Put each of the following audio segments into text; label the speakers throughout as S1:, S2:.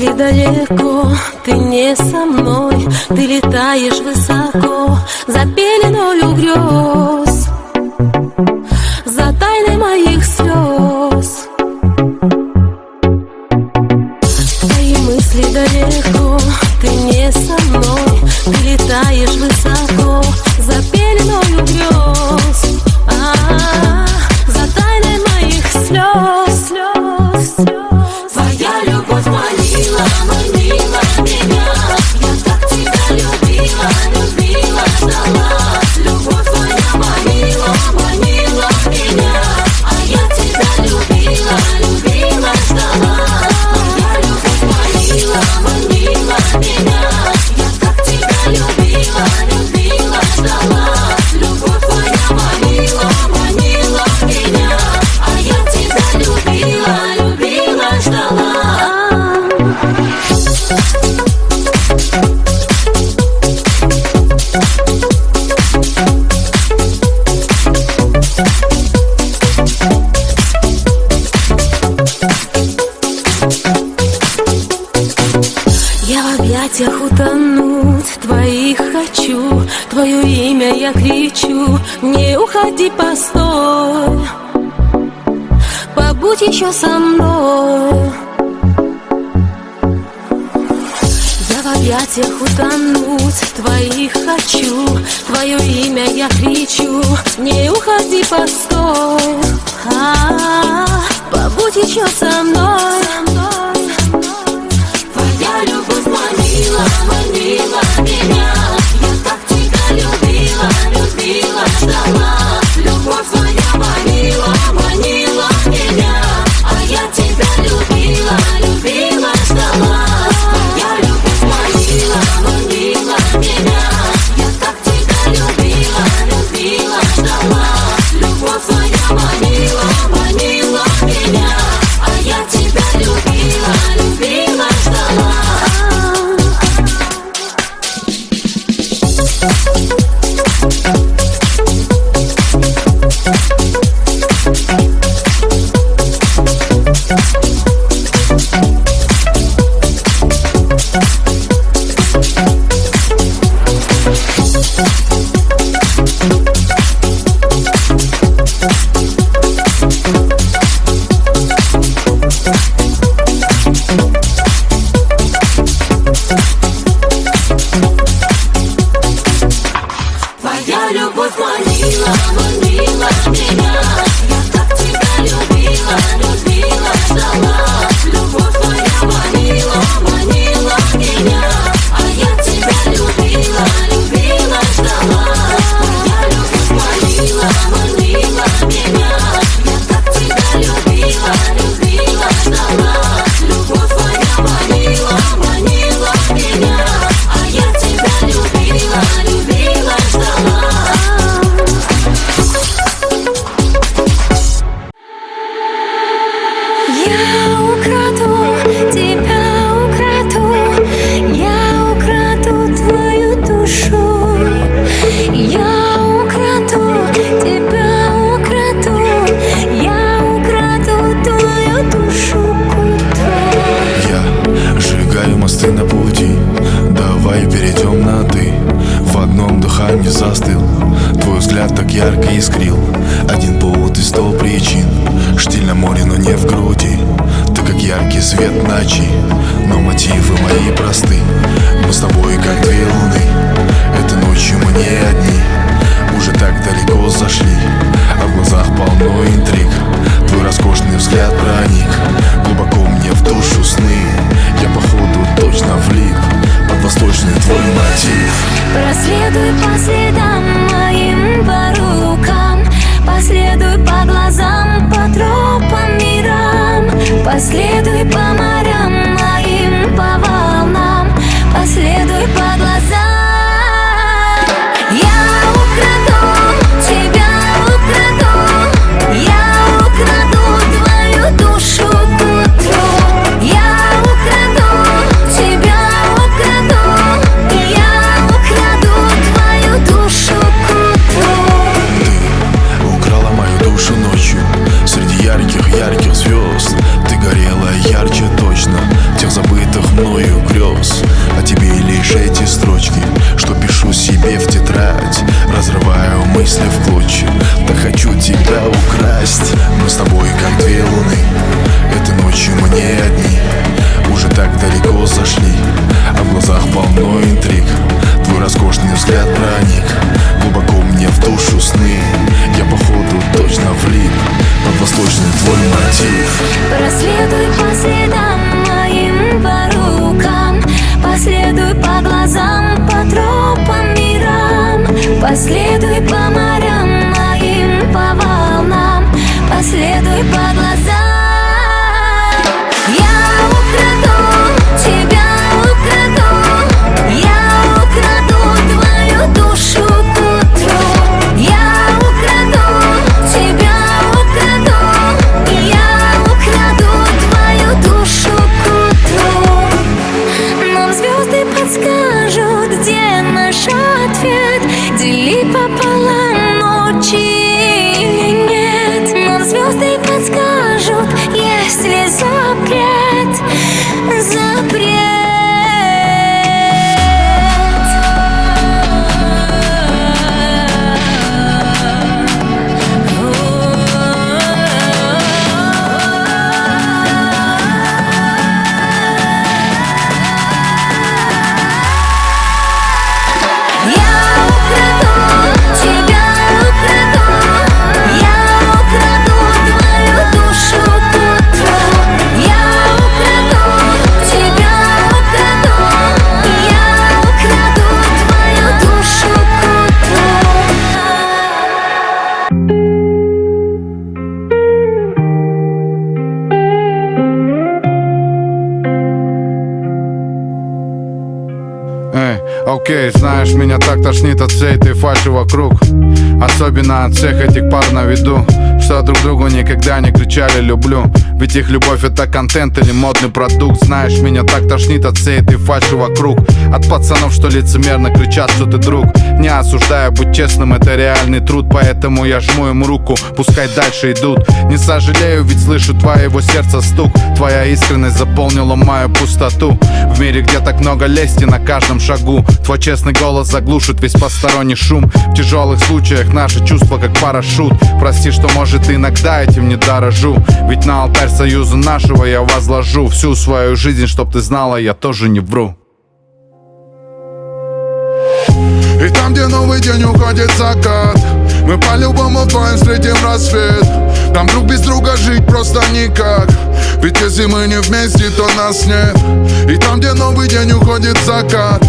S1: мысли далеко, ты не со мной, ты летаешь высоко, за пеленою грез, за тайной моих слез. Твои мысли далеко, ты не со мной, ты летаешь высоко, за пеленою грез, за тайной моих слез, слез, слез. Твоя любовь манила, манила меня, я так тебя любила, любила, ждала. Любовь твоя манила, манила меня, а я тебя любила, любила, ждала. Твоя любовь манила, манила меня, я так тебя любила, любила, ждала. Любовь твоя манила, манила меня, а я тебя любила, любила, ждала. Я в объятиях утонуть твоих хочу, твое имя я кричу, не уходи, постой, побудь еще со мной. Я в объятиях утонуть твоих хочу, твое имя я кричу, не уходи, постой, побудь еще со мной. Твоя любовь манила, манила меня, я так тебя любила, любила, ждала. Любовь твоя манила, манила меня, а я тебя любила, любила, ждала. Твоя любовь манила, манила меня, я так тебя любила, любила, ждала. Любовь твоя манила, манила меня, а я тебя любила, любила, ждала. Твоя любовь манила, манила меня, я так тебя любила, любила, ждала. Любовь твоя манила, манила меня, а я тебя любила, любила, ждала. Твоя любовь манила, манила меня, я так тебя любила, любила, ждала. Любовь твоя манила, манила меня, а я тебя любила, любила, ждала. Я украду тебя, украду, я украду твою душу. Я украду тебя, украду, я украду твою душу к утру.
S2: Я сжигаю мосты на пути, давай перейдем на ты. В одном дыхании застыл, твой взгляд так ярко искрил. Один повод и 100 причин, штиль на море, но не в груди. Ты как яркий свет ночи, но мотивы мои просты. Мы с тобой как две луны, этой ночью мы не одни. Уже так далеко зашли, а в глазах полно интриг. Твой роскошный взгляд проник глубоко мне в душу сны. Я походу точно влип под восточный твой мотив.
S1: Проследуй по следам моим, по рукам, последуй по глазам, по тропам мирам. Последуй по морям моим, по волнам, последуй по глазам. Я украду тебя, украду, я украду твою душу к утру. Я украду тебя, украду, я украду твою душу к утру.
S2: Ты украла мою душу ночью среди ярких звезд. Ты горела ярче точно. страсть. Мы с тобой как две луны, этой ночью мы не одни. Уже так далеко зашли, а в глазах полно интриг. Твой роскошный взгляд проник глубоко мне в душу сны. Я походу точно влип под восточный твой мотив.
S1: Проследуй по следам моим, по рукам, последуй по глазам, по тропам мирам. Последуй по морям моим, по волнам, последуй по глазам. Я украду тебя, украду, я украду твою душу к утру. Я украду тебя, украду, я украду твою душу к утру. Нам звезды подскажут, где наш ответ. Дели пополам ночи или нет. Нам звезды подскажут, есть ли запрет, запрет. Я украду тебя, украду, я украду твою душу к утру. Я украду тебя, украду, я украду твою душу к утру.
S3: Эй, окей, знаешь, меня так тошнит от всей этой фальши вокруг. Особенно от всех этих пар на виду, что друг другу никогда не кричали «люблю». Ведь их любовь это контент или модный продукт. Знаешь, меня так тошнит от всей этой фальши вокруг. От пацанов, что лицемерно кричат, что ты друг. Не осуждаю, будь честным, это реальный труд. Поэтому я жму им руку, пускай дальше идут. Не сожалею, ведь слышу твоего сердца стук. Твоя искренность заполнила мою пустоту. В мире, где так много лести на каждом шагу, твой честный голос заглушит весь посторонний шум. В тяжелых случаях наши чувства как парашют. Прости, что может иногда этим не дорожу. Ведь на алтарь союза нашего я возложу всю свою жизнь, чтоб ты знала, я тоже не вру.
S4: И там, где новый день уходит закат, мы по-любому вдвоем встретим рассвет. Там друг без друга жить просто никак, ведь если мы не вместе, то нас нет. И там, где новый день уходит закат,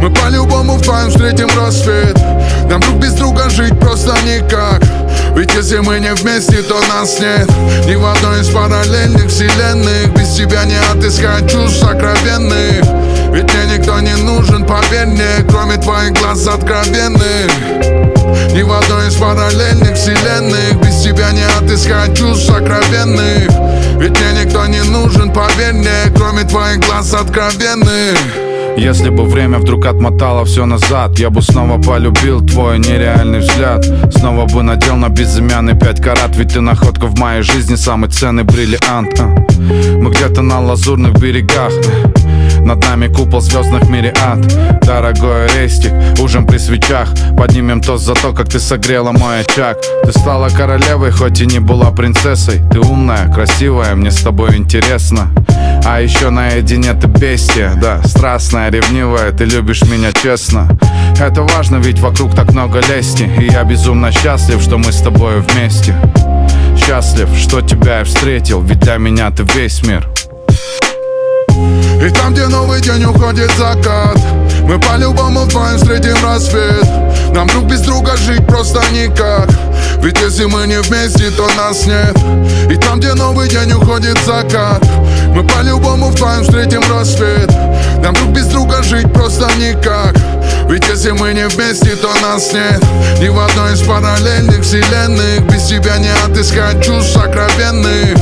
S4: мы по-любому вдвоем встретим рассвет. Там друг без друга жить просто никак, ведь если мы не вместе, то нас нет. Ни в одной из параллельных вселенных без тебя не отыскать чувств сокровенных. Ведь мне никто не нужен, поверь мне, кроме твоих глаз откровенных. Ни в одной из параллельных вселенных без тебя не отыскать чувств сокровенных. Ведь мне никто не нужен, поверь мне, кроме твоих глаз откровенных.
S3: Если бы время вдруг отмотало все назад, я бы снова полюбил твой нереальный взгляд. Снова бы надел на безымянный 5 карат, ведь ты находка в моей жизни, самый ценный бриллиант. Мы где-то на лазурных берегах, над нами купол звездных мириад. Дорогой рейстик, ужин при свечах, поднимем тост за то, как ты согрела мой очаг. Ты стала королевой, хоть и не была принцессой. Ты умная, красивая, мне с тобой интересно. А еще наедине ты бестия, да, страстная, ревнивая, ты любишь меня честно. Это важно, ведь вокруг так много лести. И я безумно счастлив, что мы с тобой вместе. Счастлив, что тебя я встретил, ведь для меня ты весь мир.
S4: И там, где новый день уходит закат, мы по-любому вдвоем встретим рассвет. Нам друг без друга жить просто никак, ведь если мы не вместе, то нас нет. И там, где новый день уходит закат, мы по-любому вдвоем встретим рассвет. Нам друг без друга жить просто никак, ведь если мы не вместе, то нас нет. Ни в одной из параллельных вселенных без тебя не отыскать чувств сокровенных.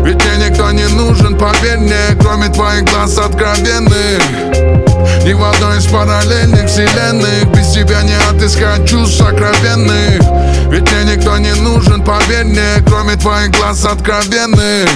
S4: Ведь мне никто не нужен, поверь мне, кроме твоих глаз откровенных. Ни в одной из параллельных вселенных без тебя не отыскать чувств сокровенных. Ведь мне никто не нужен, поверь мне, кроме твоих глаз откровенных.